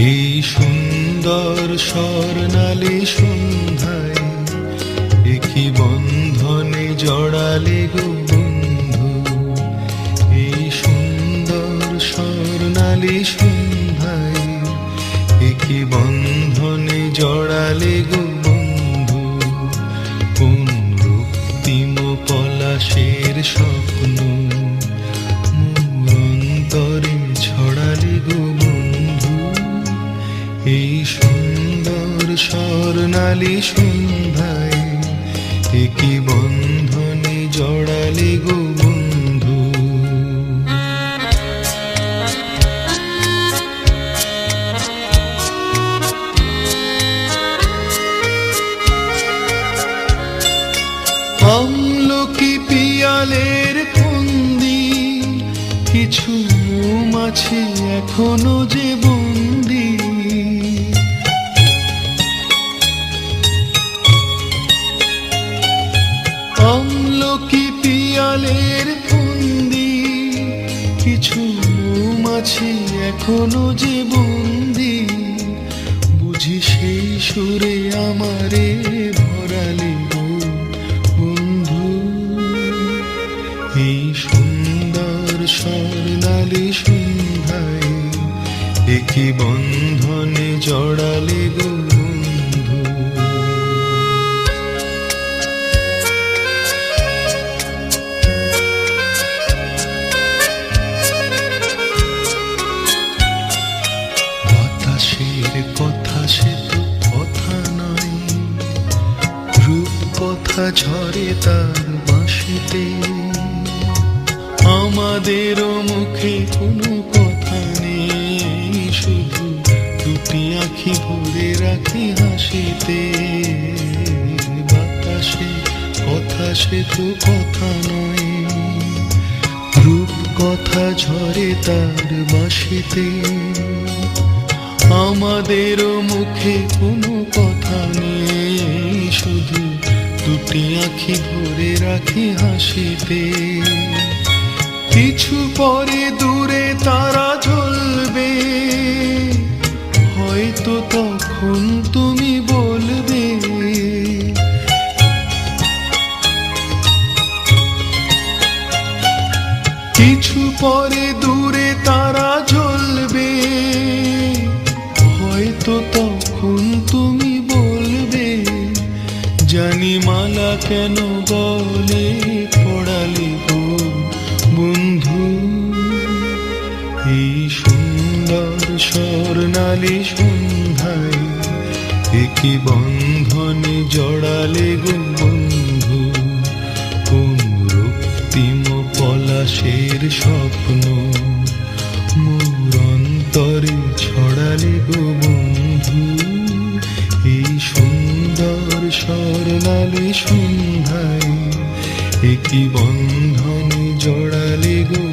এই সুন্দর স্বর্ণালী সন্ধ্যায় একই বন্ধনে জড়ালে গো বন্ধু। এই সুন্দর স্বর্ণালী সন্ধ্যায় একই বন্ধনে জড়ালে গো বন্ধু। কোন রক্তিম পলাশের স্বপ্ন মোর অন্তরে ছড়ালে গো বন্ধু। এই সুন্দর স্বর্ণালী সন্ধ্যায় একই বন্ধনে জড়ালে গো বন্ধু। আমলকি পিয়ালের ফন্দি কিছু মৌমাছি এখনো যে বন্দি। আমলকি পিয়ালের ফন্দি কিছু মৌমাছি এখনো যে বন্দি। বুঝি সেই সুরে আমারে ভরালে গো বন্ধু। এই সুন্দর স্বর্ণালী সন্ধ্যায় একই বন্ধনে জড়ালে গো বন্ধু। বাতাসের কথা সে তো কথা নয়, রূপ কথা ঝরে তার বাঁশিতে। আমাদেরও মুখে কোনো কথা নেই, শুধু দুটি আঁখি ভরে রাখি হাসিতে। বাতাসে কথা সে তো কথা নয়, রূপ কথা ঝরে তার বাঁশিতে। আমাদেরও মুখে কোনো কথা নেই, শুধু দুটি আঁখি ভরে রাখি হাসিতে। কিছু পরে দূরে তারা জ্বলবে, হয়তো তখন তুমি বলবে কিছু পরে দূরে তারা জ্বলবে, হয়তো তখন তুমি বলবে জানি মালা কেন গলে পড়ালে গো বন্ধু। এই সুন্দর স্বর্ণালী সন্ধ্যায় একই বন্ধনে জড়ালে গো বন্ধু। কোন রক্তিম পলাশের স্বপ্ন মোর অন্তরে ছড়ালে গো বন্ধু। এই সুন্দর স্বর্ণালী সন্ধ্যায় একই বন্ধনে জড়ালে গো।